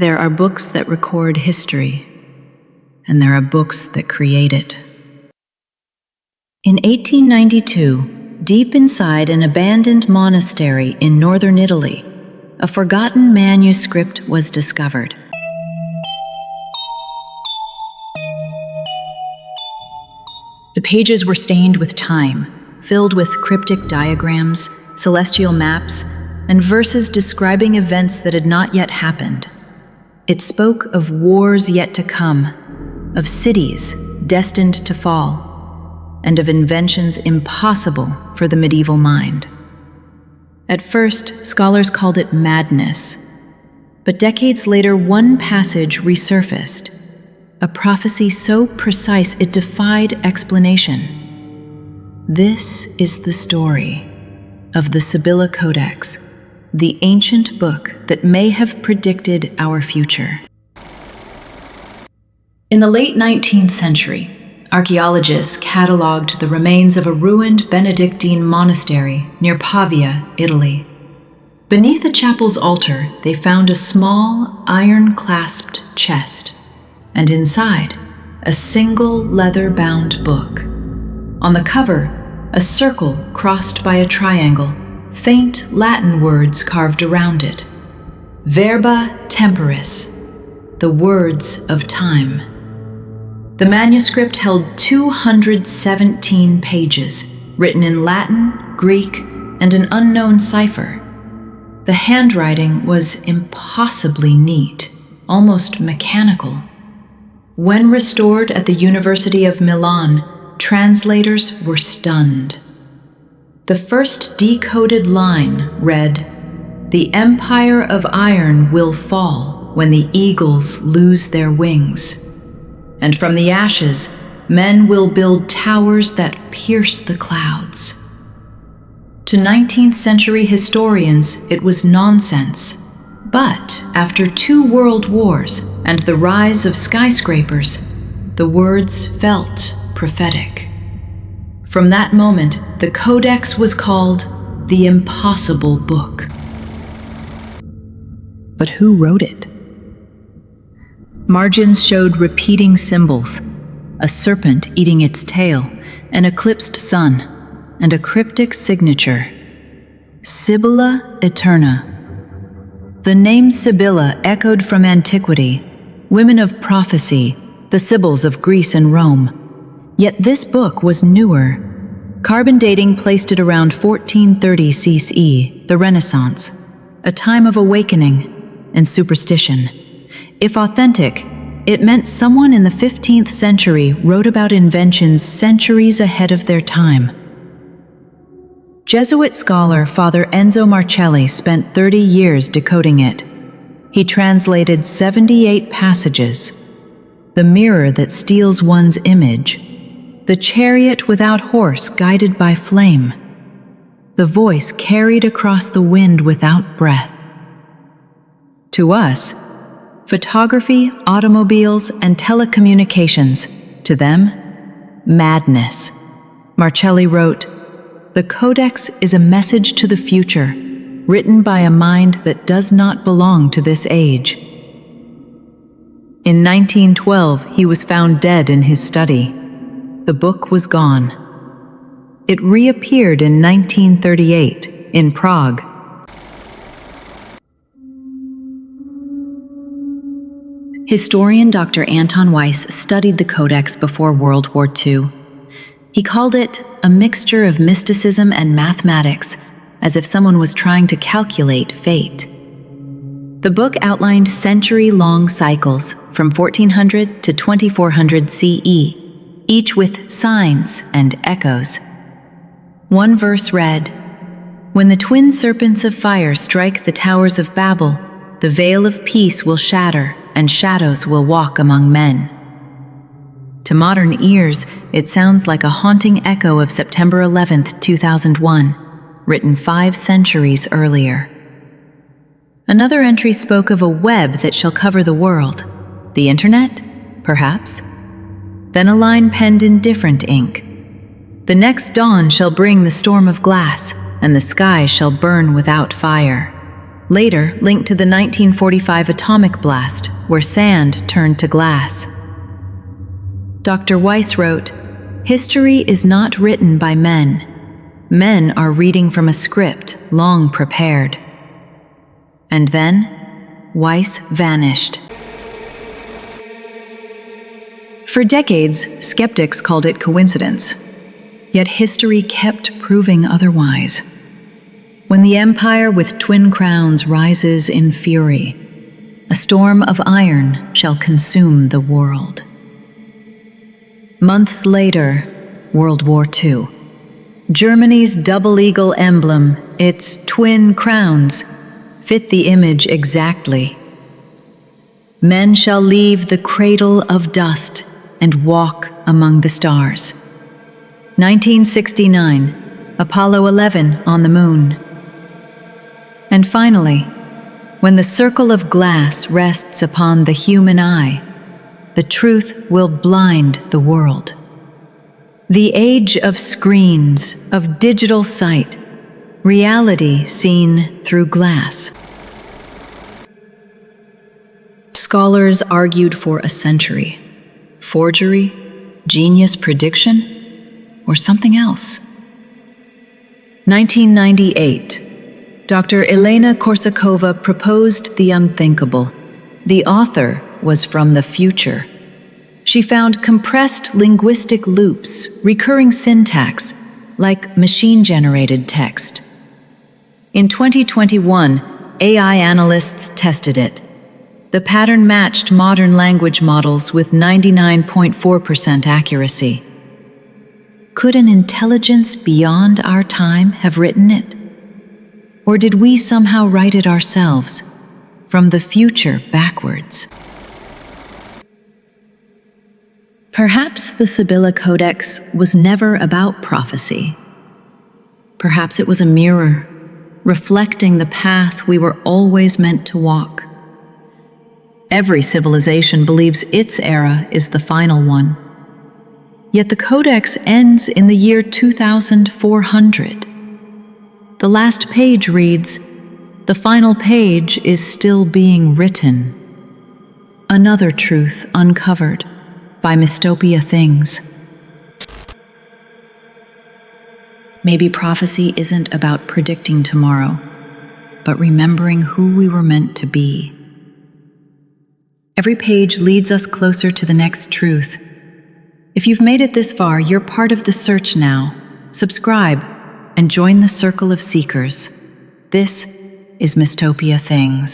There are books that record history, and there are books that create it. In 1892, deep inside an abandoned monastery in northern Italy, a forgotten manuscript was discovered. The pages were stained with time, filled with cryptic diagrams, celestial maps, and verses describing events that had not yet happened. It spoke of wars yet to come, of cities destined to fall, and of inventions impossible for the medieval mind. At first, scholars called it madness, but decades later, one passage resurfaced, a prophecy so precise it defied explanation. This is the story of the Sibylla Codex, the ancient book that may have predicted our future. In the late 19th century, archaeologists cataloged the remains of a ruined Benedictine monastery near Pavia, Italy. Beneath the chapel's altar, they found a small, iron-clasped chest, and inside, a single leather-bound book. On the cover, a circle crossed by a triangle, faint Latin words carved around it. Verba temporis, the words of time. The manuscript held 217 pages, written in Latin, Greek, and an unknown cipher. The handwriting was impossibly neat, almost mechanical. When restored at the University of Milan, translators were stunned. The first decoded line read, "The empire of iron will fall when the eagles lose their wings. And from the ashes, men will build towers that pierce the clouds." To 19th century historians, it was nonsense. But after 2 world wars and the rise of skyscrapers, the words felt prophetic. From that moment, the Codex was called the Impossible Book. But who wrote it? Margins showed repeating symbols, a serpent eating its tail, an eclipsed sun, and a cryptic signature, Sibylla Eterna. The name Sibylla echoed from antiquity, women of prophecy, the Sibyls of Greece and Rome. Yet this book was newer. Carbon dating placed it around 1430 CE, the Renaissance, a time of awakening and superstition. If authentic, it meant someone in the 15th century wrote about inventions centuries ahead of their time. Jesuit scholar Father Enzo Marcelli spent 30 years decoding it. He translated 78 passages: the mirror that steals one's image, the chariot without horse guided by flame, the voice carried across the wind without breath. To us, photography, automobiles, and telecommunications. To them, madness. Marcelli wrote, "The Codex is a message to the future, written by a mind that does not belong to this age." In 1912, he was found dead in his study. The book was gone. It reappeared in 1938 in Prague. Historian Dr. Anton Weiss studied the Codex before World War II. He called it a mixture of mysticism and mathematics, as if someone was trying to calculate fate. The book outlined century-long cycles from 1400 to 2400 CE, each with signs and echoes. One verse read, "When the twin serpents of fire strike the towers of Babel, the veil of peace will shatter, and shadows will walk among men." To modern ears, it sounds like a haunting echo of September 11, 2001, written 5 centuries earlier. Another entry spoke of a web that shall cover the world. The internet? Perhaps. Then a line penned in different ink. "The next dawn shall bring the storm of glass, and the sky shall burn without fire." later linked to the 1945 atomic blast, where sand turned to glass. Dr. Weiss wrote, "History is not written by men. Men are reading from a script long prepared." And then, Weiss vanished. For decades, skeptics called it coincidence. Yet history kept proving otherwise. When the empire with twin crowns rises in fury, a storm of iron shall consume the world. Months later, World War II. Germany's double eagle emblem, its twin crowns, fit the image exactly. Men shall leave the cradle of dust and walk among the stars. 1969, Apollo 11 on the moon. And finally, when the circle of glass rests upon the human eye, the truth will blind the world. The age of screens, of digital sight, reality seen through glass. Scholars argued for a century. Forgery, genius prediction, or something else? 1998, Dr. Elena Korsakova proposed the unthinkable. The author was from the future. She found compressed linguistic loops, recurring syntax, like machine-generated text. In 2021, AI analysts tested it. The pattern matched modern language models with 99.4% accuracy. Could an intelligence beyond our time have written it? Or did we somehow write it ourselves, from the future backwards? Perhaps the Sibylla Codex was never about prophecy. Perhaps it was a mirror, reflecting the path we were always meant to walk. Every civilization believes its era is the final one. Yet the Codex ends in the year 2400. The last page reads, "The final page is still being written." Another truth uncovered by Mystopia Things. Maybe prophecy isn't about predicting tomorrow, but remembering who we were meant to be. Every page leads us closer to the next truth. If you've made it this far, you're part of the search now. Subscribe and join the circle of seekers. This is Mystopia Things.